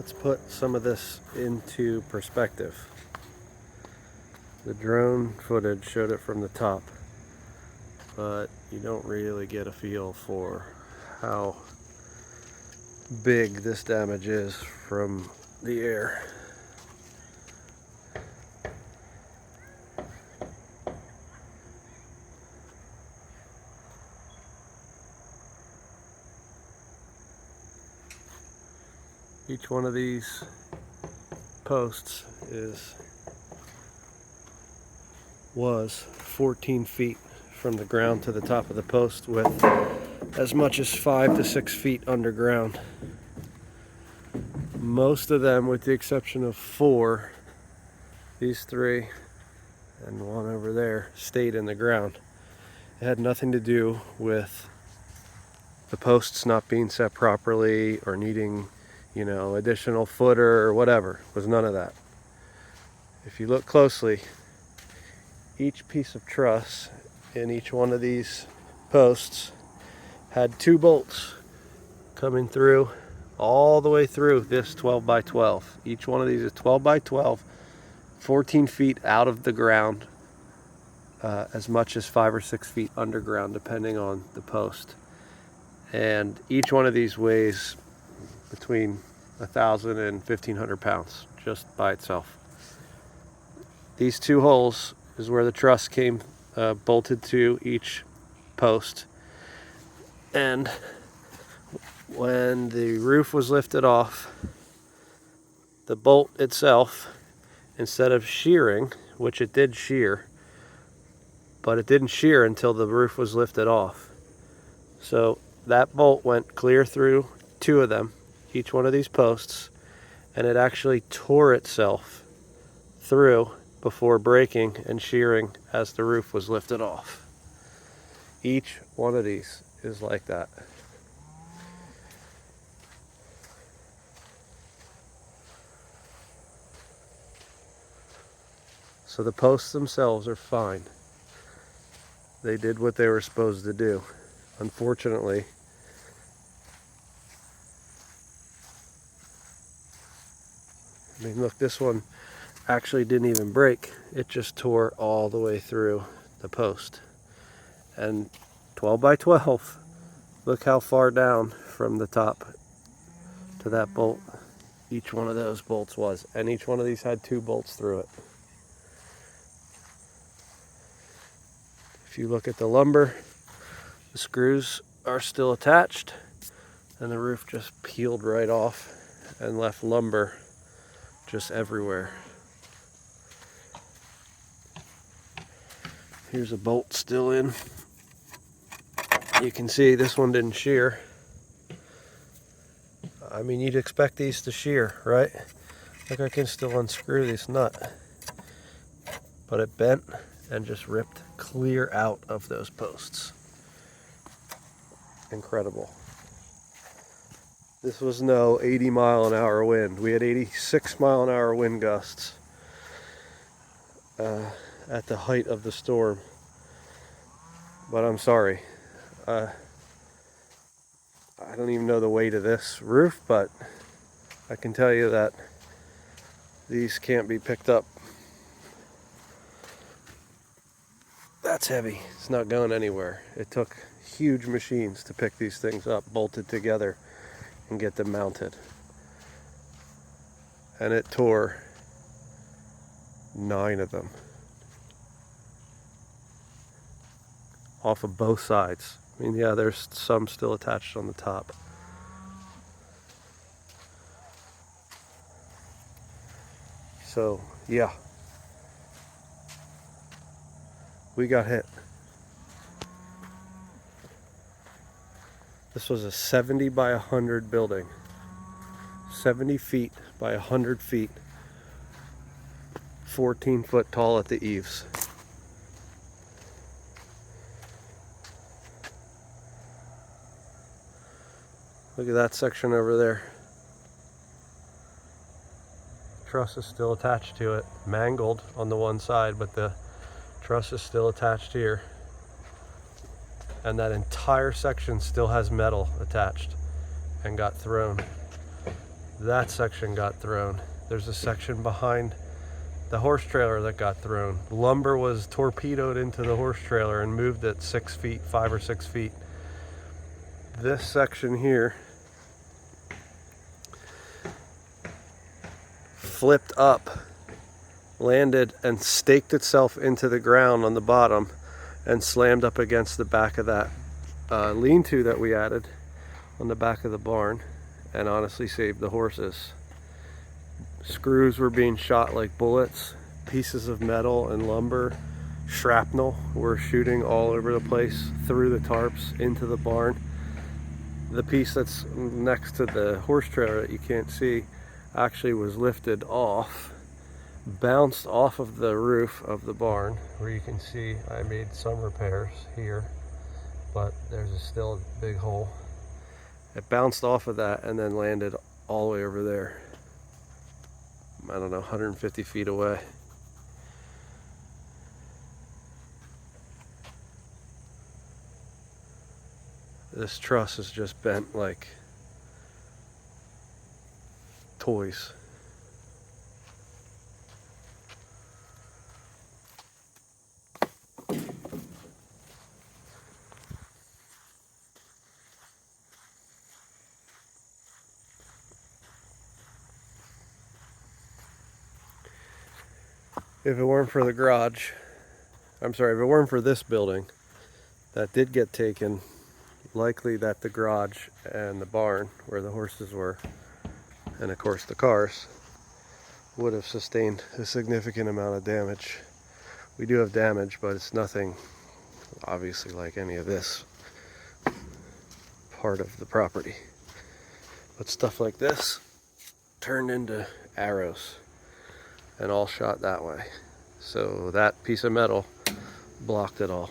Let's put some of this into perspective. The drone footage showed it from the top, but you don't really get a feel for how big this damage is from the air. Each one of these posts was 14 feet from the ground to the top of the post, with as much as 5 to 6 feet underground. Most of them, with the exception of 4, these 3 and 1 over there, stayed in the ground. It had nothing to do with the posts not being set properly or needing, additional footer or whatever. It was none of that. If you look closely, each piece of truss in each one of these posts had 2 bolts coming through all the way through this 12 by 12. Each one of these is 12 by 12, 14 feet out of the ground, as much as 5 or 6 feet underground, depending on the post. And each one of these weighs between 1,000 and 1,500 pounds just by itself. These 2 holes is where the truss came bolted to each post. And when the roof was lifted off, the bolt itself, instead of shearing, which it did shear, but it didn't shear until the roof was lifted off. So that bolt went clear through 2 of them, each one of these posts, and it actually tore itself through before breaking and shearing as the roof was lifted off. Each one of these is like that. So the posts themselves are fine. They did what they were supposed to do. Unfortunately, look, this one actually didn't even break. It just tore all the way through the post. And 12 by 12, look how far down from the top to that bolt each one of those bolts was. And each one of these had 2 bolts through it. If you look at the lumber, the screws are still attached, and the roof just peeled right off and left lumber just everywhere. Here's a bolt still in. You can see this one didn't shear. You'd expect these to shear, right? Like, I can still unscrew this nut, but it bent and just ripped clear out of those posts. Incredible. This was no 80-mile-an-hour wind. We had 86-mile-an-hour wind gusts at the height of the storm. But I'm sorry. I don't even know the weight of this roof, but I can tell you that these can't be picked up. That's heavy. It's not going anywhere. It took huge machines to pick these things up, bolted together, and get them mounted. And it tore 9 of them off of both sides. Yeah, there's some still attached on the top. So, yeah. We got hit. This was a 70 by 100 building. 70 feet by 100 feet. 14 foot tall at the eaves. Look at that section over there. Truss is still attached to it. Mangled on the one side, but the truss is still attached here. And that entire section still has metal attached and got thrown. that section got thrown. There's a section behind the horse trailer that got thrown. Lumber was torpedoed into the horse trailer and moved at 6 feet, 5 or 6 feet. This section here flipped up, landed and staked itself into the ground on the bottom and slammed up against the back of that lean-to that we added on the back of the barn, and honestly saved the horses. Screws were being shot like bullets. Pieces of metal and lumber, shrapnel were shooting all over the place, through the tarps, into the barn. The piece that's next to the horse trailer that you can't see actually was lifted off, bounced off of the roof of the barn, where you can see I made some repairs here, but there's still a big hole. It bounced off of that and then landed all the way over there. I don't know, 150 feet away. This truss is just bent like toys. If it weren't for the garage, I'm sorry, if it weren't for this building that did get taken, likely that the garage and the barn where the horses were, and of course the cars, would have sustained a significant amount of damage. We do have damage, but it's nothing obviously like any of this part of the property. But stuff like this turned into arrows and all shot that way. So that piece of metal blocked it all.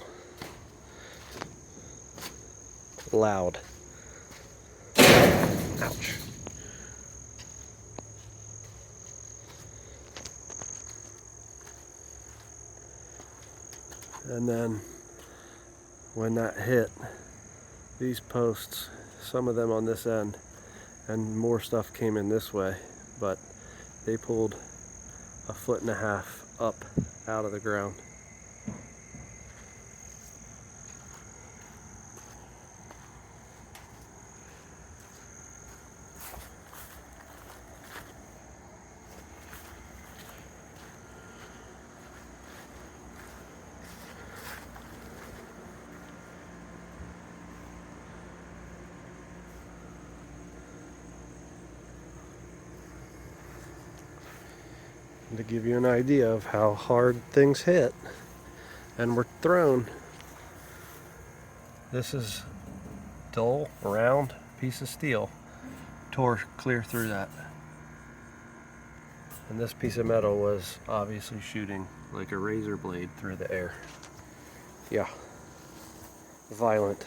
Loud. Ouch. And then when that hit, these posts, some of them on this end, and more stuff came in this way, but they pulled 1.5 feet up out of the ground. To give you an idea of how hard things hit and were thrown. This is dull, round piece of steel, tore clear through that. And this piece of metal was obviously shooting like a razor blade through the air. Yeah, violent.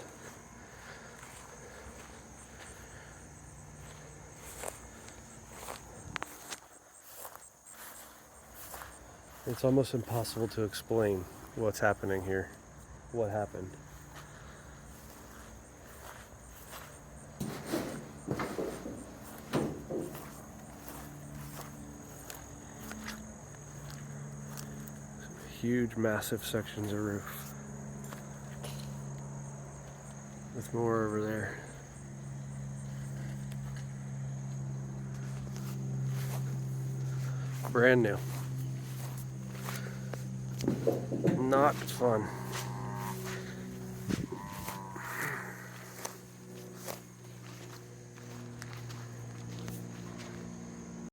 It's almost impossible to explain what's happening here. What happened? Huge, massive sections of roof. With more over there. Brand new. Not fun.